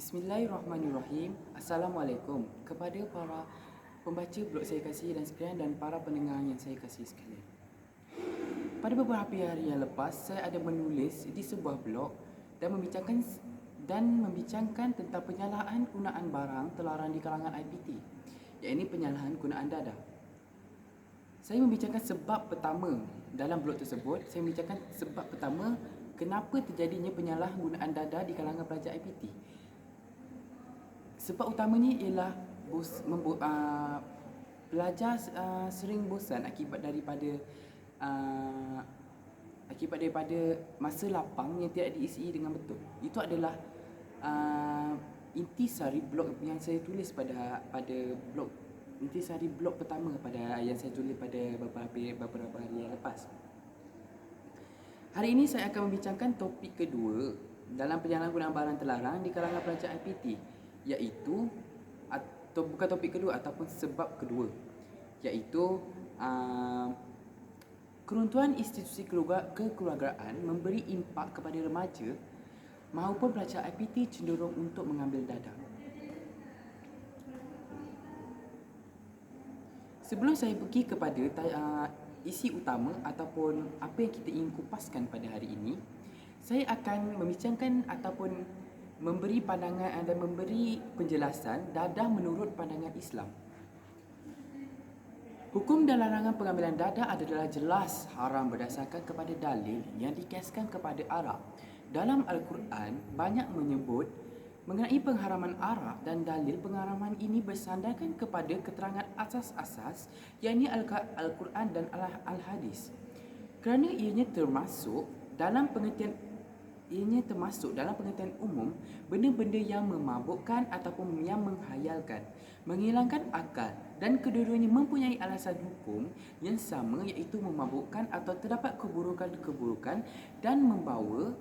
Bismillahirrahmanirrahim. Assalamualaikum kepada para pembaca blog saya kasih dan sekalian dan para pendengar yang saya kasih sekalian. Pada beberapa hari yang lepas, saya ada menulis di sebuah blog dan membincangkan tentang penyalahan gunaan barang terlarang di kalangan IPT, iaitu penyalahan gunaan dada. Saya membincangkan sebab pertama dalam blog tersebut. Saya membincangkan sebab pertama kenapa terjadinya penyalahgunaan dada di kalangan pelajar IPT. Sebab utamanya ialah pelajar sering bosan akibat daripada masa lapang yang tidak diisi dengan betul. Itu adalah intisari blog yang saya tulis pada blog intisari blog pertama yang saya tulis pada beberapa hari yang lepas. Hari ini saya akan membincangkan topik kedua dalam penyalahgunaan barang terlarang di kalangan pelajar IPT, iaitu atau bukan topik kedua ataupun sebab kedua, iaitu keruntuhan institusi kekeluargaan memberi impak kepada remaja maupun pelajar IPT cenderung untuk mengambil dada. Sebelum saya pergi kepada isi utama ataupun apa yang kita ingin kupaskan pada hari ini, saya akan membincangkan ataupun memberi pandangan dan memberi penjelasan dadah menurut pandangan Islam. Hukum dan larangan pengambilan dadah adalah jelas haram berdasarkan kepada dalil yang dikiaskan kepada arak. Dalam Al-Quran banyak menyebut mengenai pengharaman arak dan dalil pengharaman ini bersandarkan kepada keterangan asas-asas yakni Al-Quran dan Al-Hadis. Kerana ianya termasuk dalam pengertian umum benda-benda yang memabukkan ataupun yang menghayalkan, menghilangkan akal, dan kedua-duanya mempunyai alasan hukum yang sama, iaitu memabukkan atau terdapat keburukan-keburukan dan membawa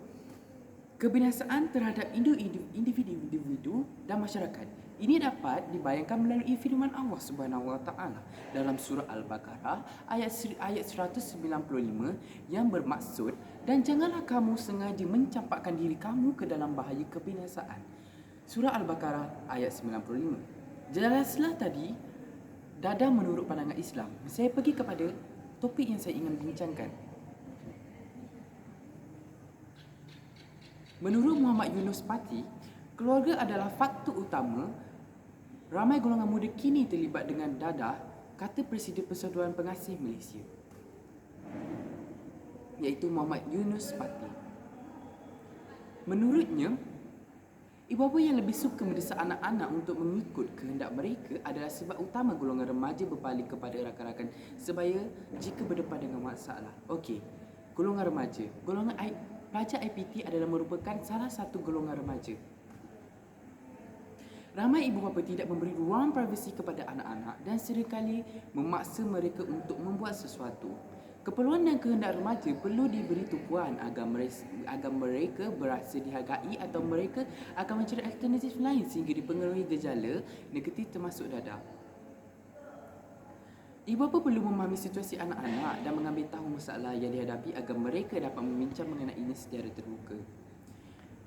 kebinasaan terhadap individu dan masyarakat. Ini dapat dibayangkan melalui firman Allah Subhanahu Wa Taala dalam surah Al-Baqarah ayat 195 yang bermaksud, dan janganlah kamu sengaja mencampakkan diri kamu ke dalam bahaya kebinasaan. Surah Al-Baqarah ayat 95. Jelaslah tadi dadah menurut pandangan Islam. Saya pergi kepada topik yang saya ingin bincangkan. Menurut Muhammad Yunus Pati, keluarga adalah faktor utama ramai golongan muda kini terlibat dengan dadah, kata Presiden Persatuan Pengasih Malaysia, iaitu Muhammad Yunus Pati. Menurutnya, ibu bapa yang lebih suka mendesak anak-anak untuk mengikut kehendak mereka adalah sebab utama golongan remaja berpaling kepada rakan-rakan sebaya jika berdepan dengan masalah. Okey, golongan remaja. Pelajar IPT adalah merupakan salah satu golongan remaja. Ramai ibu bapa tidak memberi ruang privasi kepada anak-anak dan seringkali memaksa mereka untuk membuat sesuatu. Keperluan dan kehendak remaja perlu diberi tumpuan agar mereka berasa dihargai atau mereka akan mencari alternatif lain sehingga dipengaruhi gejala negatif termasuk dadah. Ibu bapa perlu memahami situasi anak-anak dan mengambil tahu masalah yang dihadapi agar mereka dapat membincang mengenainya secara terbuka.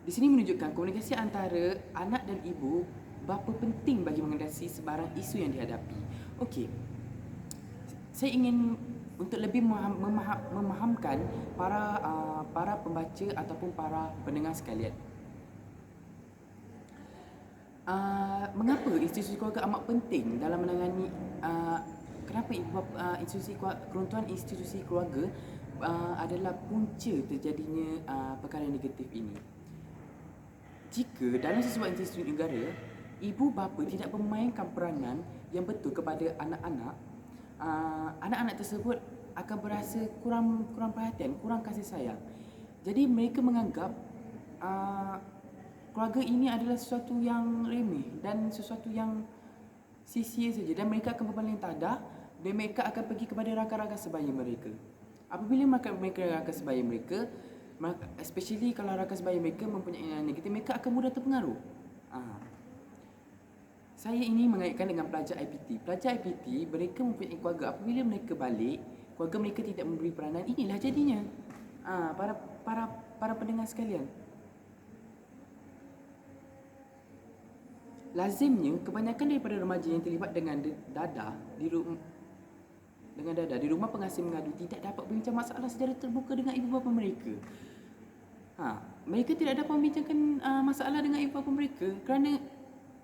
Di sini menunjukkan komunikasi antara anak dan ibu bapa penting bagi mengatasi sebarang isu yang dihadapi. Okey, saya ingin untuk lebih memahamkan para pembaca ataupun para pendengar sekalian. Mengapa institusi keluarga amat penting dalam menangani kenapa keruntuhan institusi keluarga adalah punca terjadinya perkara negatif ini. Jika dalam sesuatu institusi negara, ibu bapa tidak memainkan peranan yang betul kepada anak-anak, anak-anak tersebut akan berasa kurang perhatian, kurang kasih sayang. Jadi mereka menganggap keluarga ini adalah sesuatu yang remeh dan sesuatu yang sia-sia saja, dan mereka akan berpaling tadah dan mereka akan pergi kepada rakan-rakan sebaya mereka. Apabila mereka rakan sebaya mereka, especially kalau rakan sebaya mereka mempunyai nilai negatif, mereka akan mudah terpengaruh. Saya ini mengaitkan dengan pelajar IPT. Pelajar IPT, mereka mempunyai keluarga. Apabila mereka balik, keluarga mereka tidak memberi peranan. Inilah jadinya. Para pendengar sekalian. Lazimnya kebanyakan daripada remaja yang terlibat dengan dadah di rumah pengasing mengadu tidak dapat berbincang masalah secara terbuka dengan ibu bapa mereka. Mereka tidak dapat membincangkan masalah dengan ibu bapa mereka kerana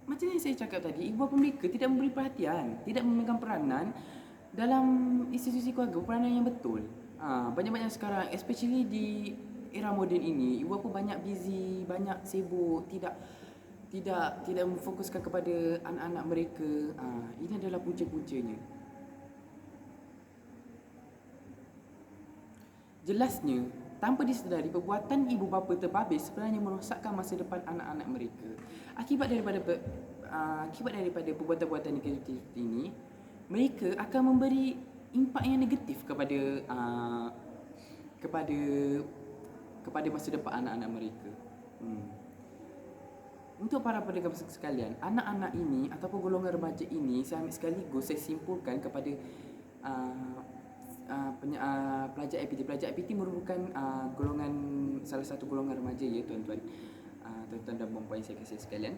macam yang saya cakap tadi, ibu bapa mereka tidak memberi perhatian, tidak memegang peranan dalam institusi keluarga, peranan yang betul. Banyak-banyak sekarang, especially di era moden ini, ibu bapa banyak busy, banyak sibuk, tidak memfokuskan kepada anak-anak mereka. Ini adalah punca-puncanya. Jelasnya, tanpa disedari, perbuatan ibu bapa terbabis sebenarnya merosakkan masa depan anak-anak mereka. Akibat daripada perbuatan-perbuatan negatif ini, mereka akan memberi impak yang negatif kepada masa depan anak-anak mereka. Untuk para pendengar sekalian, anak-anak ini ataupun golongan remaja ini, saya ambil sekaligus saya simpulkan kepada pelajar IPT. Pelajar IPT merupakan salah satu golongan remaja, ya tuan-tuan dan puan-puan saya kasih sekalian.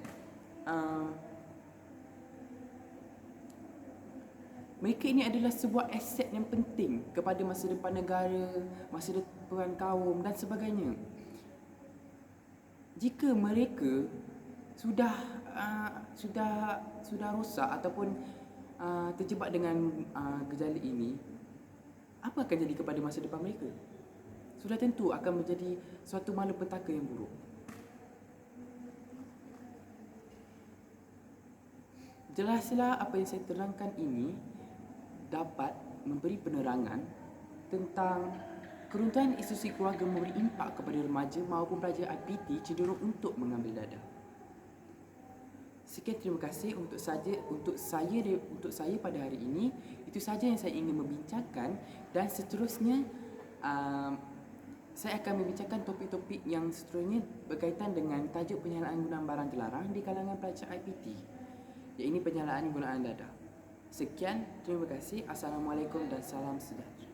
Mereka ini adalah sebuah aset yang penting kepada masa depan negara, masa depan kaum dan sebagainya. Jika mereka sudah rosak ataupun terjebak dengan gejala ini, apa akan jadi kepada masa depan mereka? Sudah tentu akan menjadi suatu malapetaka yang buruk. Jelaslah apa yang saya terangkan ini dapat memberi penerangan tentang keruntuhan institusi keluarga memberi impak kepada remaja maupun pelajar IPT cenderung untuk mengambil dadah. Sekian, terima kasih untuk saya pada hari ini. Itu saja yang saya ingin membincangkan, dan seterusnya saya akan membincangkan topik-topik yang seterusnya berkaitan dengan tajuk penyalaan gunaan barang terlarang di kalangan pelajar IPT, iaitu penyalaan gunaan dadah. Sekian, terima kasih. Assalamualaikum dan salam sejahtera.